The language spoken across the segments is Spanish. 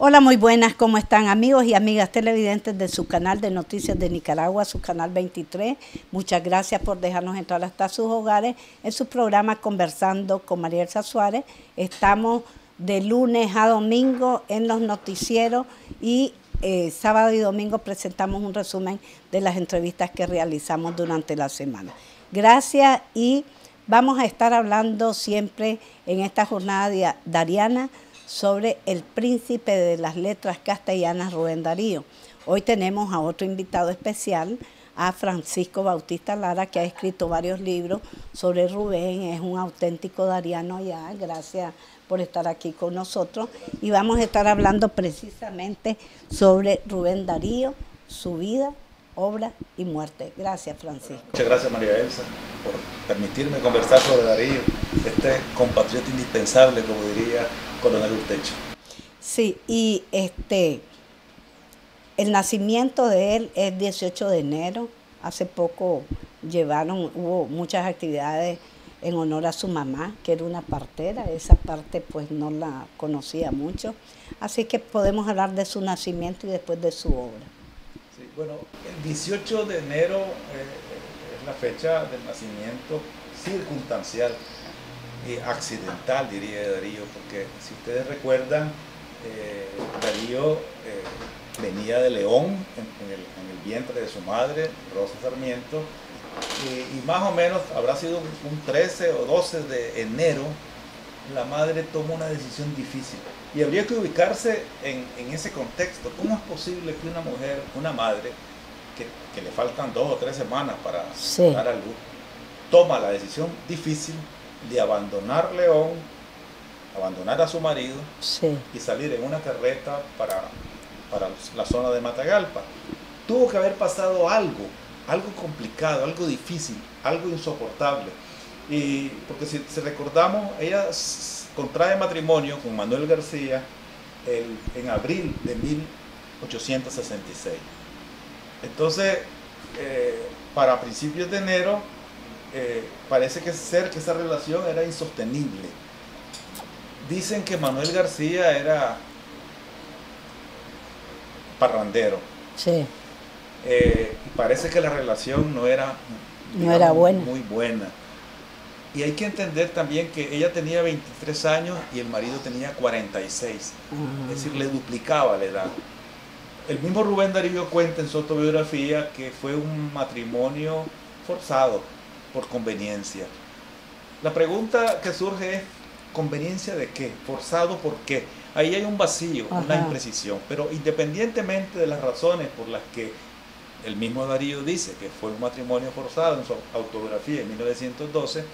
Hola, muy buenas, ¿cómo están amigos y amigas televidentes de su canal de Noticias de Nicaragua, su canal 23? Muchas gracias por dejarnos entrar hasta sus hogares en su programa Conversando con María Elsa Suárez. Estamos de lunes a domingo en los noticieros y sábado y domingo presentamos un resumen de las entrevistas que realizamos durante la semana. Gracias y vamos a estar hablando siempre en esta jornada dariana sobre el príncipe de las letras castellanas, Rubén Darío. Hoy tenemos a otro invitado especial, a Francisco Bautista Lara, que ha escrito varios libros sobre Rubén, es un auténtico dariano ya, gracias por estar aquí con nosotros. Y vamos a estar hablando precisamente sobre Rubén Darío, su vida, obra y muerte. Gracias, Francisco. Muchas gracias, María Elsa, por permitirme conversar sobre Darío, este compatriota indispensable, como diría Coronel Urtecho. Sí, y el nacimiento de él es 18 de enero. Hace poco hubo muchas actividades en honor a su mamá, que era una partera. Esa parte pues no la conocía mucho. Así que podemos hablar de su nacimiento y después de su obra. Sí, bueno, el 18 de enero es la fecha del nacimiento circunstancial y accidental, diría Darío, porque si ustedes recuerdan, Darío venía de León en el vientre de su madre, Rosa Sarmiento, y más o menos habrá sido un 13 o 12 de enero, la madre toma una decisión difícil. Y habría que ubicarse en ese contexto. ¿Cómo es posible que una mujer, una madre, que le faltan 2 o 3 semanas para dar a luz, toma la decisión difícil de abandonar León, abandonar a su marido y salir en una carreta para la zona de Matagalpa? Tuvo que haber pasado algo complicado, algo difícil, algo insoportable. Y porque si recordamos, ella contrae matrimonio con Manuel García en abril de 1866. Entonces, para principios de enero, parece que esa relación era insostenible. Dicen que Manuel García era parrandero. Sí. Y parece que la relación no era buena. Muy buena. Y hay que entender también que ella tenía 23 años y el marido tenía 46. Es decir, le duplicaba la edad. El mismo Rubén Darío cuenta en su autobiografía que fue un matrimonio forzado por conveniencia. La pregunta que surge es, ¿conveniencia de qué? ¿Forzado por qué? Ahí hay un vacío, una imprecisión. Pero independientemente de las razones por las que el mismo Darío dice que fue un matrimonio forzado en su autobiografía en 1912,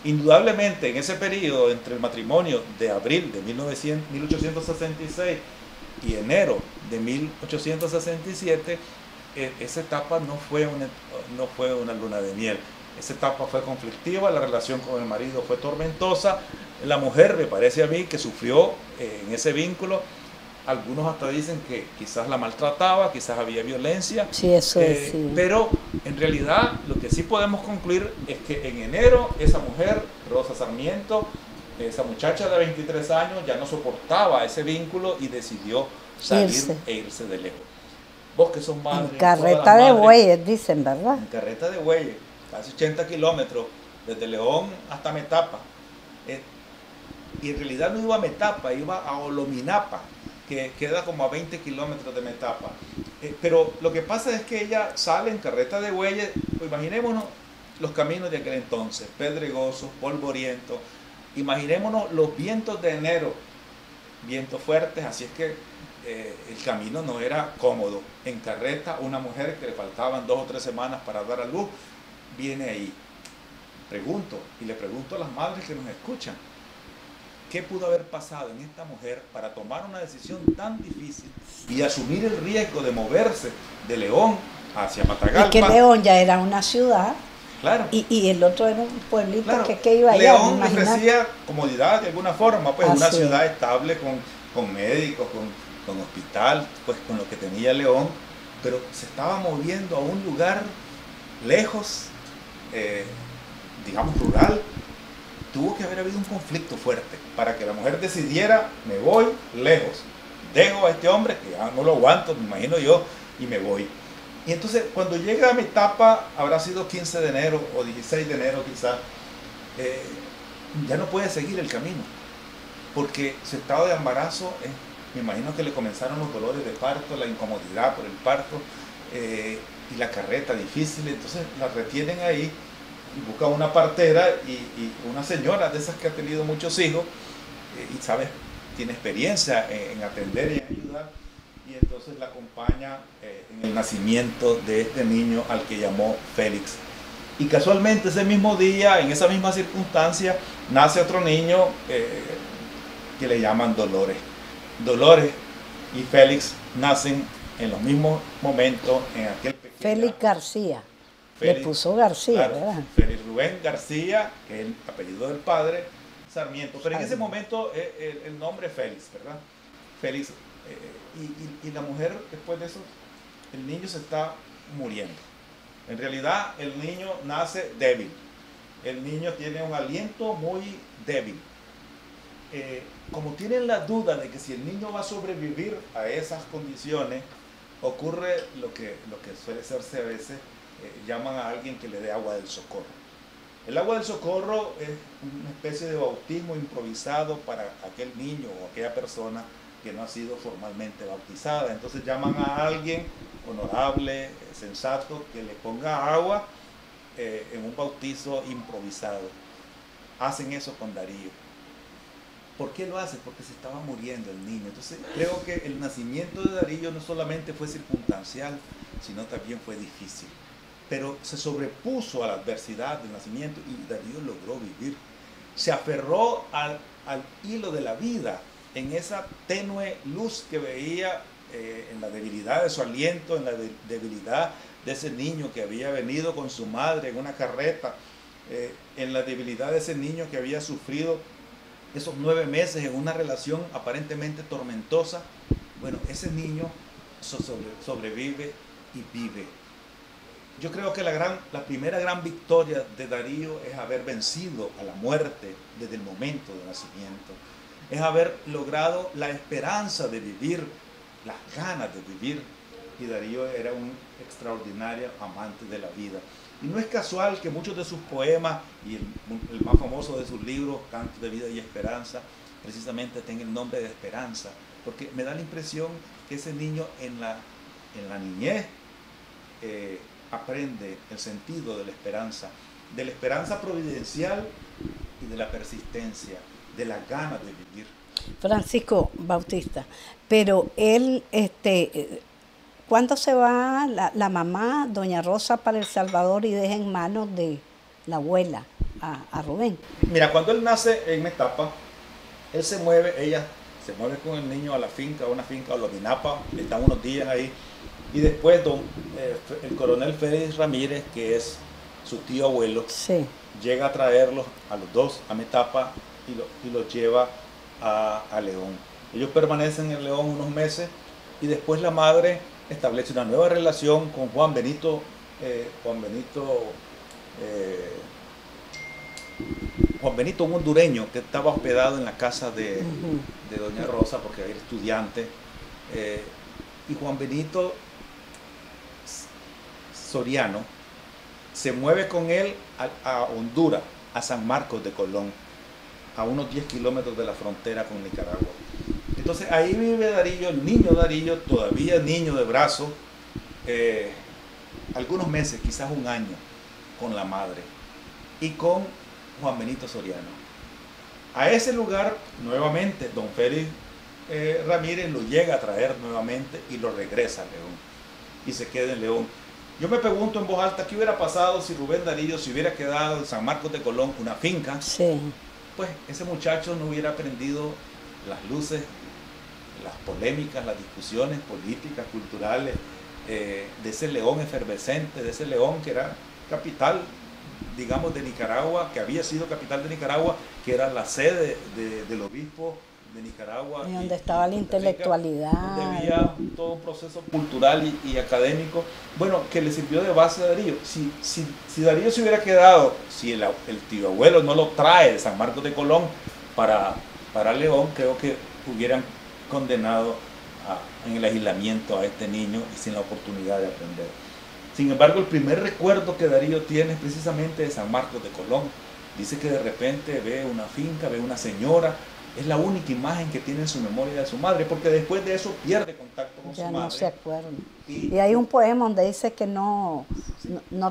indudablemente en ese periodo entre el matrimonio de abril de 1866 y enero de 1867, esa etapa no fue una luna de miel. Esa etapa fue conflictiva, la relación con el marido fue tormentosa. La mujer, me parece a mí, que sufrió en ese vínculo. Algunos hasta dicen que quizás la maltrataba, quizás había violencia. Sí, eso es, sí. Pero en realidad lo que sí podemos concluir es que en enero esa mujer, Rosa Sarmiento, esa muchacha de 23 años, ya no soportaba ese vínculo y decidió salir e irse de lejos. Vos que son madres. En carreta de bueyes, dicen, ¿verdad? En carreta de bueyes, casi 80 kilómetros, desde León hasta Metapa. Y en realidad no iba a Metapa, iba a Olominapa, que queda como a 20 kilómetros de Metapa. Pero lo que pasa es que ella sale en carreta de bueyes. Pues imaginémonos los caminos de aquel entonces, pedregosos, polvorientos. Imaginémonos los vientos de enero, vientos fuertes, así es que el camino no era cómodo. En carreta, una mujer que le faltaban 2 o 3 semanas para dar a luz, viene ahí. Pregunto, y le pregunto a las madres que nos escuchan, ¿qué pudo haber pasado en esta mujer para tomar una decisión tan difícil y asumir el riesgo de moverse de León hacia Matagalpa? Y que León ya era una ciudad. Claro. Y el otro era un pueblito, claro, que iba allá. León le ofrecía comodidad de alguna forma, pues una ciudad estable con médicos, con hospital, pues con lo que tenía León, pero se estaba moviendo a un lugar lejos, digamos rural. Tuvo que haber habido un conflicto fuerte para que la mujer decidiera, me voy lejos. dejo a este hombre, que ya no lo aguanto, me imagino yo, y me voy. Y entonces, cuando llega a mi etapa, habrá sido 15 de enero o 16 de enero quizás, ya no puede seguir el camino, porque su estado de embarazo, me imagino que le comenzaron los dolores de parto, la incomodidad por el parto, y la carreta difícil, entonces la retienen ahí, y buscan una partera y una señora de esas que ha tenido muchos hijos, y sabe, tiene experiencia en atender y en ayudar, y entonces la acompaña en el nacimiento de este niño al que llamó Félix. Y casualmente ese mismo día, en esa misma circunstancia, nace otro niño que le llaman Dolores. Dolores y Félix nacen en los mismos momentos en aquel pequeño... Félix García. Félix, le puso García, claro, ¿verdad? Félix Rubén García, que es el apellido del padre, Sarmiento. Pero en ese momento el nombre es Félix, ¿verdad? Félix. Y la mujer, después de eso, el niño se está muriendo. En realidad, el niño nace débil. El niño tiene un aliento muy débil. Como tienen la duda de que si el niño va a sobrevivir a esas condiciones, ocurre lo que suele hacerse a veces, llaman a alguien que le dé agua del socorro. El agua del socorro es una especie de bautismo improvisado para aquel niño o aquella persona que no ha sido formalmente bautizada. Entonces llaman a alguien honorable, sensato, que le ponga agua en un bautizo improvisado. Hacen eso con Darío. ¿Por qué lo hacen? Porque se estaba muriendo el niño. Entonces creo que el nacimiento de Darío no solamente fue circunstancial, sino también fue difícil. Pero se sobrepuso a la adversidad del nacimiento y Darío logró vivir. Se aferró al hilo de la vida, en esa tenue luz que veía en la debilidad de su aliento, en la debilidad de ese niño que había venido con su madre en una carreta, en la debilidad de ese niño que había sufrido esos 9 meses en una relación aparentemente tormentosa. Bueno, ese niño sobrevive y vive. Yo creo que la primera gran victoria de Darío es haber vencido a la muerte desde el momento del nacimiento. Es haber logrado la esperanza de vivir, las ganas de vivir. Y Darío era un extraordinario amante de la vida. Y no es casual que muchos de sus poemas y el más famoso de sus libros, Cantos de Vida y Esperanza, precisamente tenga el nombre de Esperanza, porque me da la impresión que ese niño en la niñez aprende el sentido de la esperanza providencial y de la persistencia, de las ganas de vivir. Francisco Bautista, pero él, ¿cuándo se va la mamá, doña Rosa, para El Salvador y deja en manos de la abuela a Rubén? Mira, cuando él nace en Metapa, él se mueve, ella se mueve con el niño a la finca, a una finca, a Lominapa, están unos días ahí, y después el coronel Félix Ramírez, que es su tío abuelo, sí, llega a traerlos a los dos a Metapa y los lleva a León. Ellos permanecen en León unos meses y después la madre establece una nueva relación con Juan Benito, un hondureño que estaba hospedado en la casa de doña Rosa porque era estudiante, y Juan Benito Soriano se mueve con él a Honduras, a San Marcos de Colón, a unos 10 kilómetros de la frontera con Nicaragua. Entonces ahí vive Darío, el niño Darío, todavía niño de brazo, algunos meses, quizás un año, con la madre y con Juan Benito Soriano. A ese lugar, nuevamente, don Félix Ramírez lo llega a traer nuevamente y lo regresa a León y se queda en León. Yo me pregunto en voz alta, ¿qué hubiera pasado si Rubén Darío se hubiera quedado en San Marcos de Colón, una finca? Sí. Pues ese muchacho no hubiera aprendido las luces, las polémicas, las discusiones políticas, culturales, de ese León efervescente, de ese León que era capital, digamos, de Nicaragua, que había sido capital de Nicaragua, que era la sede del obispo de Nicaragua. Y donde estaba la intelectualidad. Donde había todo un proceso cultural y académico, bueno, que le sirvió de base a Darío. Si Darío se hubiera quedado, si el tío abuelo no lo trae de San Marcos de Colón para León, creo que hubieran condenado en el aislamiento a este niño y sin la oportunidad de aprender. Sin embargo, el primer recuerdo que Darío tiene es precisamente de San Marcos de Colón. Dice que de repente ve una finca, ve una señora, es la única imagen que tiene en su memoria de su madre, porque después de eso pierde contacto con su madre. Ya no se acuerda. Y hay un poema donde dice que no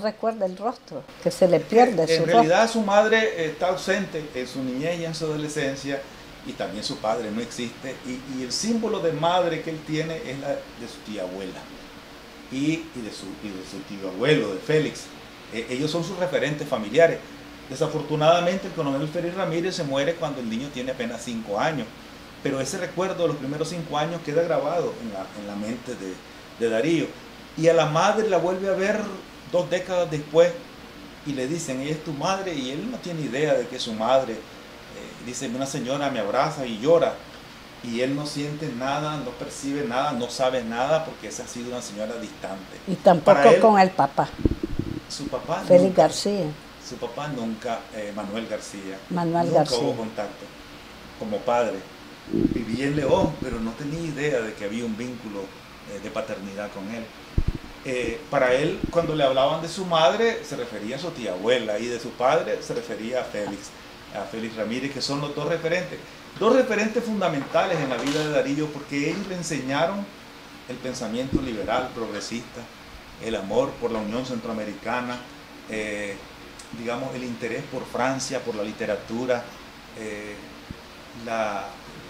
recuerda el rostro, que se le pierde su rostro. En realidad su madre está ausente en su niñez y en su adolescencia, y también su padre no existe, y el símbolo de madre que él tiene es la de su tía abuela y de su tío abuelo, de Félix. Ellos son sus referentes familiares. Desafortunadamente el coronel Félix Ramírez se muere cuando el niño tiene apenas 5 años, pero ese recuerdo de los primeros 5 años queda grabado en la mente de Darío. Y a la madre la vuelve a ver 2 décadas después y le dicen, ella es tu madre, y él no tiene idea de que es su madre. Dice, una señora me abraza y llora, y él no siente nada, no percibe nada, no sabe nada, porque esa ha sido una señora distante. Y tampoco él, con el papá. Su papá Félix nunca, García. Su papá nunca, Manuel García. Nunca García. Hubo contacto como padre. Vivía en León, pero no tenía idea de que había un vínculo de paternidad con él. Para él, cuando le hablaban de su madre, se refería a su tía abuela, y de su padre se refería a Félix Ramírez, que son los 2 referentes. 2 referentes fundamentales en la vida de Darío, porque ellos le enseñaron el pensamiento liberal, progresista, el amor por la Unión Centroamericana, digamos, el interés por Francia, por la literatura,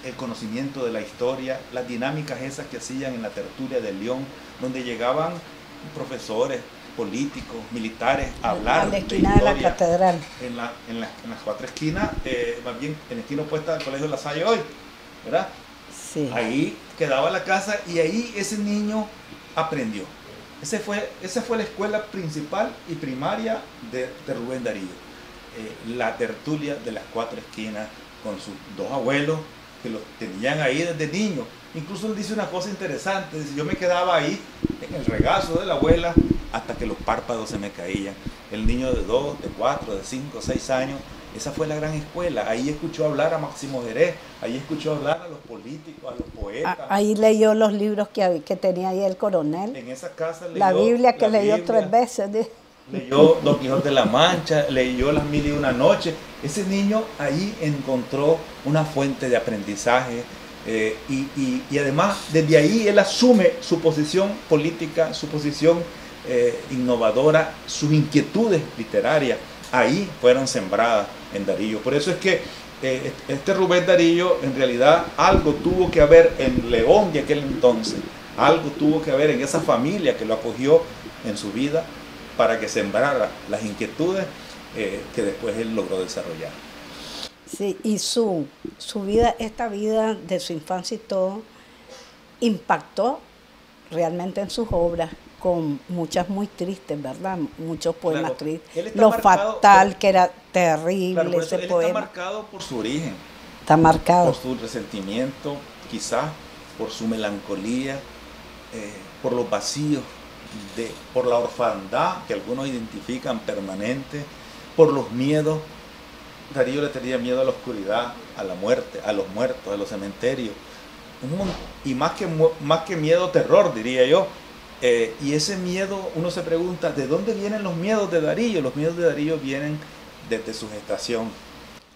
el conocimiento de la historia, las dinámicas esas que hacían en la tertulia de León, donde llegaban profesores, políticos, militares a hablar a la esquina de la catedral. En las 4 esquinas, más bien en la esquina opuesta del Colegio La Salle hoy, ¿verdad? Sí. Ahí quedaba la casa y ahí ese niño aprendió. Esa fue la escuela principal y primaria de Rubén Darío. La tertulia de las 4 esquinas con sus 2 abuelos que los tenían ahí desde niño. Incluso él dice una cosa interesante, dice, yo me quedaba ahí en el regazo de la abuela hasta que los párpados se me caían. El niño de 2, de 4, de 5, 6 años, esa fue la gran escuela. Ahí escuchó hablar a Máximo Jerez, ahí escuchó hablar a los políticos, a los poetas. Ahí leyó los libros que tenía ahí el coronel. En esa casa leyó la Biblia que leyó 3 veces. Leyó Don Quijote de la Mancha, leyó Las Mil y Una Noches. Ese niño ahí encontró una fuente de aprendizaje, y además desde ahí él asume su posición política, su posición innovadora, sus inquietudes literarias. Ahí fueron sembradas en Darío. Por eso es que este Rubén Darío en realidad algo tuvo que haber en León de aquel entonces, algo tuvo que haber en esa familia que lo acogió en su vida para que sembrara las inquietudes que después él logró desarrollar. Sí, y su vida, esta vida de su infancia y todo, impactó realmente en sus obras, con muchas muy tristes, ¿verdad? Muchos poemas tristes. Lo fatal, que era terrible, claro, ese él poema. Está marcado por su origen. Está marcado. Por su resentimiento, quizás, por su melancolía, por los vacíos, por la orfandad que algunos identifican permanente, por los miedos. Darío le tenía miedo a la oscuridad, a la muerte, a los muertos, a los cementerios. Y más que miedo, terror, diría yo. Y ese miedo, uno se pregunta, ¿de dónde vienen los miedos de Darío? Los miedos de Darío vienen desde su gestación.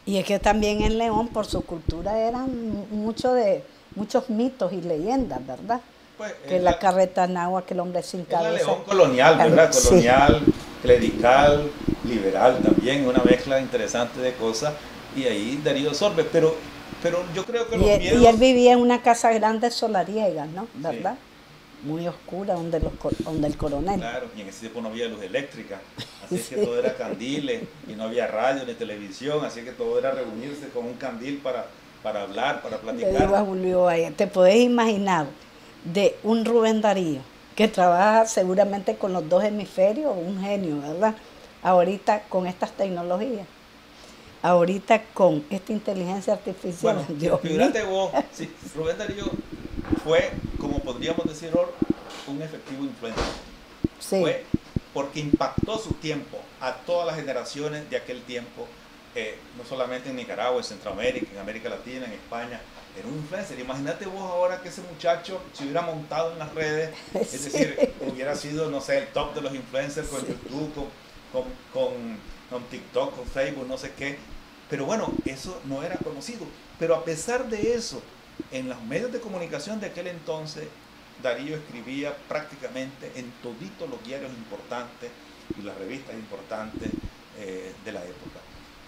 Y es que también en León, por su cultura, eran muchos mitos y leyendas, ¿verdad? Pues, que la carreta náhuatl, que el hombre sin cabeza. La León colonial, ¿verdad? Sí. Colonial, clerical, liberal también, una mezcla interesante de cosas. Y ahí Darío absorbe, pero yo creo que los miedos... Y él vivía en una casa grande solariega, ¿no? ¿Verdad? Sí. Muy oscura, donde el coronel. Claro, y en ese tiempo no había luz eléctrica, así es que todo era candiles, y no había radio ni televisión, así que todo era reunirse con un candil para hablar, para platicar. Le digo a Julio, te podés imaginar de un Rubén Darío que trabaja seguramente con los 2 hemisferios, un genio, ¿verdad? Ahorita con estas tecnologías, ahorita con esta inteligencia artificial. Bueno, fíjate vos, sí, Rubén Darío fue, como podríamos decir ahora, un efectivo influencer. Sí. Fue porque impactó su tiempo a todas las generaciones de aquel tiempo, no solamente en Nicaragua, en Centroamérica, en América Latina, en España, era un influencer. Imagínate vos ahora que ese muchacho se hubiera montado en las redes, es decir, hubiera sido, no sé, el top de los influencers con YouTube, con TikTok, con Facebook, no sé qué. Pero bueno, eso no era conocido. Pero a pesar de eso, en los medios de comunicación de aquel entonces, Darío escribía prácticamente en toditos los diarios importantes y las revistas importantes de la época.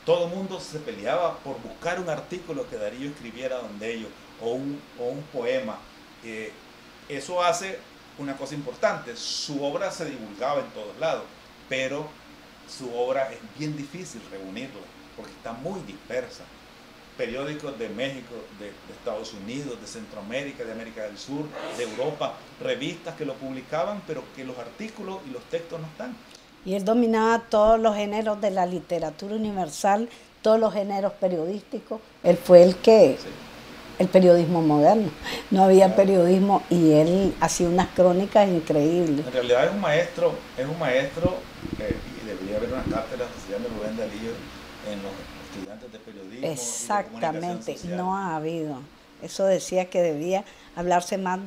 Todo el mundo se peleaba por buscar un artículo que Darío escribiera donde ellos, o un poema. Eso hace una cosa importante, su obra se divulgaba en todos lados, pero su obra es bien difícil reunirla, porque está muy dispersa. Periódicos de México, de Estados Unidos, de Centroamérica, de América del Sur, de Europa, revistas que lo publicaban, pero que los artículos y los textos no están. Y él dominaba todos los géneros de la literatura universal, todos los géneros periodísticos. Él fue el periodismo moderno. No había periodismo y él hacía unas crónicas increíbles. En realidad es un maestro y debería haber unas cátedras que se llaman Rubén Darío en los estudiantes de periodismo. Exactamente, y de no ha habido. Eso decía que debía hablarse más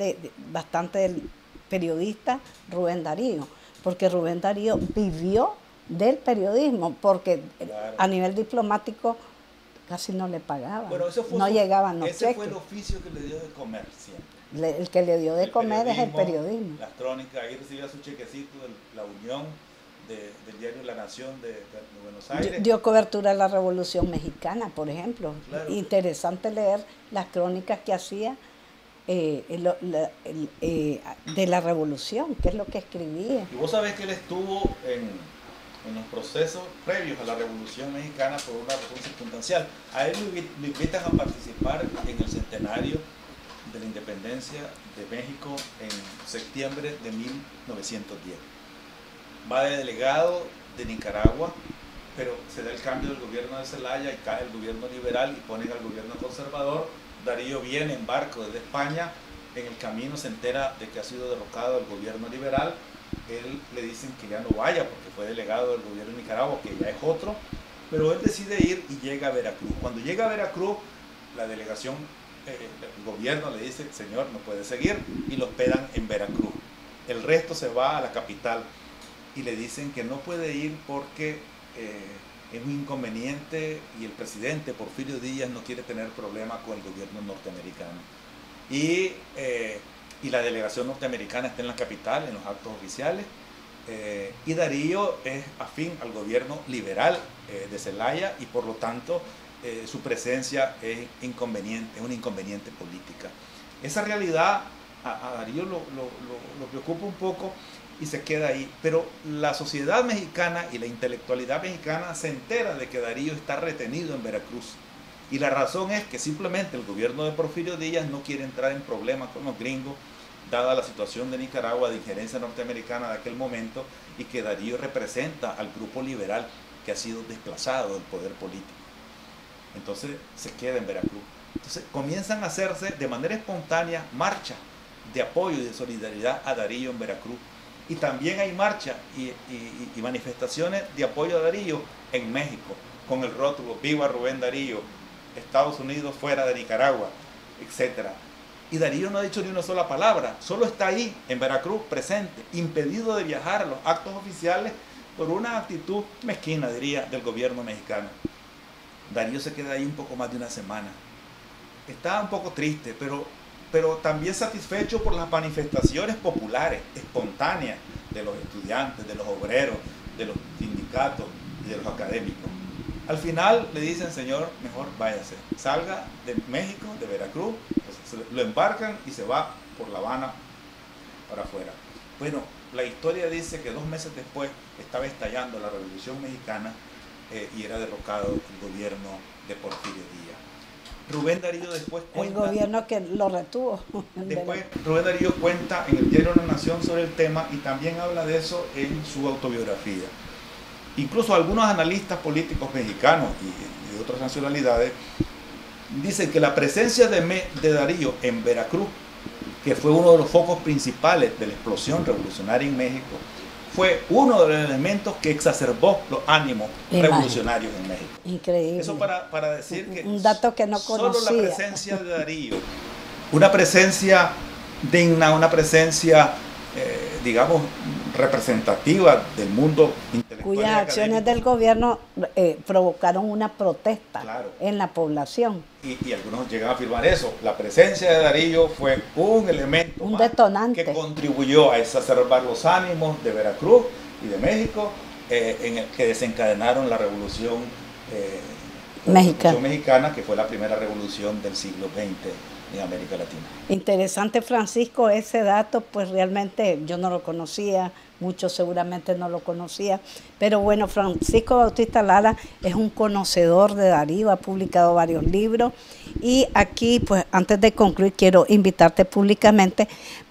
bastante del periodista Rubén Darío, porque Rubén Darío vivió del periodismo, porque claro, a nivel diplomático casi no le pagaban, bueno, no llegaban los cheques. Ese fue el oficio que le dio de comer siempre. El que le dio de comer es el periodismo. Las crónicas, ahí recibía su chequecito de la Unión, del diario La Nación de Buenos Aires. Dio cobertura a la Revolución Mexicana, por ejemplo. Claro. Interesante leer las crónicas que hacía de la Revolución, que es lo que escribía. Y vos sabés que él estuvo en los procesos previos a la Revolución Mexicana por una razón circunstancial. A él lo invitan a participar en el centenario de la independencia de México en septiembre de 1910. Va de delegado de Nicaragua, pero se da el cambio del gobierno de Zelaya y cae el gobierno liberal y ponen al gobierno conservador. Darío viene en barco desde España, en el camino se entera de que ha sido derrocado el gobierno liberal. Él le dicen que ya no vaya porque fue delegado del gobierno de Nicaragua, que ya es otro, pero él decide ir y llega a Veracruz. Cuando llega a Veracruz, la delegación, el gobierno le dice, señor, no puede seguir, y lo hospedan en Veracruz. El resto se va a la capital y le dicen que no puede ir porque es un inconveniente y el presidente Porfirio Díaz no quiere tener problemas con el gobierno norteamericano. Y la delegación norteamericana está en la capital, en los actos oficiales, y Darío es afín al gobierno liberal de Zelaya y por lo tanto su presencia es una inconveniente política. Esa realidad a Darío lo preocupa un poco y se queda ahí, pero la sociedad mexicana y la intelectualidad mexicana se entera de que Darío está retenido en Veracruz. Y la razón es que simplemente el gobierno de Porfirio Díaz no quiere entrar en problemas con los gringos, dada la situación de Nicaragua de injerencia norteamericana de aquel momento, y que Darío representa al grupo liberal que ha sido desplazado del poder político. Entonces se queda en Veracruz. Entonces comienzan a hacerse de manera espontánea marchas de apoyo y de solidaridad a Darío en Veracruz. Y también hay marchas y manifestaciones de apoyo a Darío en México, con el rótulo "Viva Rubén Darío", Estados Unidos fuera de Nicaragua, etc. Y Darío no ha dicho ni una sola palabra, solo está ahí, en Veracruz, presente, impedido de viajar a los actos oficiales por una actitud mezquina, diría, del gobierno mexicano. Darío se queda ahí un poco más de una semana. Está un poco triste, pero también satisfecho por las manifestaciones populares, espontáneas, de los estudiantes, de los obreros, de los sindicatos y de los académicos. Al final le dicen, señor, mejor váyase, salga de México, de Veracruz, pues lo embarcan y se va por La Habana para afuera. Bueno, la historia dice que 2 meses después estaba estallando la Revolución Mexicana y era derrocado el gobierno de Porfirio Díaz. Rubén Darío después cuenta... El gobierno que lo retuvo. Después Rubén Darío cuenta en el diario La Nación sobre el tema y también habla de eso en su autobiografía. Incluso algunos analistas políticos mexicanos y de otras nacionalidades dicen que la presencia de Darío en Veracruz, que fue uno de los focos principales de la explosión revolucionaria en México, fue uno de los elementos que exacerbó los ánimos revolucionarios en México. Increíble. Eso para decir que un dato que no conocía. Solo la presencia de Darío, una presencia digna, una presencia, digamos, representativa del mundo intelectual. Cuyas acciones del gobierno provocaron una protesta, claro, en la población. Y algunos llegan a afirmar eso. La presencia de Darío fue un elemento un detonante que contribuyó a exacerbar los ánimos de Veracruz y de México, en el que desencadenaron la revolución mexicana, que fue la primera revolución del siglo XX en América Latina. Interesante, Francisco, ese dato, pues realmente yo no lo conocía, muchos seguramente no lo conocían, pero bueno, Francisco Bautista Lara es un conocedor de Darío, ha publicado varios libros, y aquí, pues antes de concluir, quiero invitarte públicamente,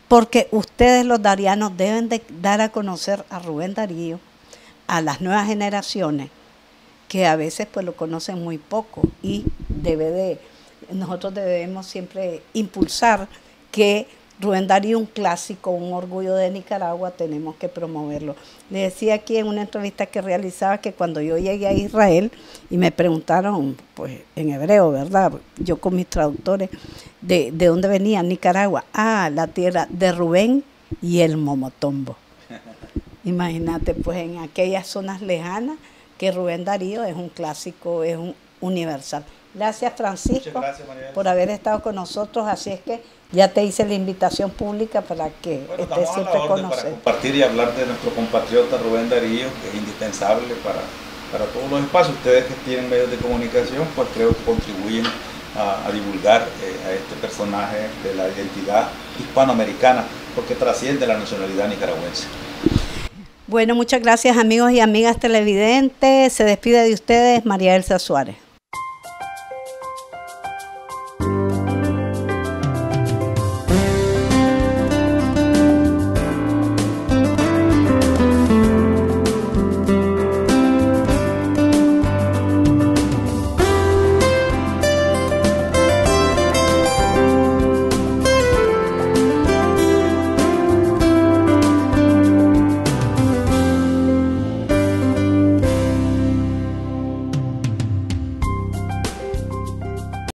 porque ustedes los darianos deben de dar a conocer a Rubén Darío a las nuevas generaciones, que a veces pues lo conocen muy poco, y nosotros debemos siempre impulsar que Rubén Darío, un clásico, un orgullo de Nicaragua, tenemos que promoverlo. Le decía aquí en una entrevista que realizaba que cuando yo llegué a Israel y me preguntaron, pues en hebreo, ¿verdad? Yo con mis traductores, ¿de dónde venía Nicaragua? Ah, la tierra de Rubén y el Momotombo. Imagínate, pues en aquellas zonas lejanas, que Rubén Darío es un clásico, es un universal. Gracias, Francisco, por haber estado con nosotros. Así es que ya te hice la invitación pública para que estés siempre con nosotros. Para compartir y hablar de nuestro compatriota Rubén Darío, que es indispensable para todos los espacios. Ustedes que tienen medios de comunicación, pues creo que contribuyen a divulgar a este personaje de la identidad hispanoamericana, porque trasciende la nacionalidad nicaragüense. Bueno, muchas gracias, amigos y amigas televidentes. Se despide de ustedes María Elsa Suárez.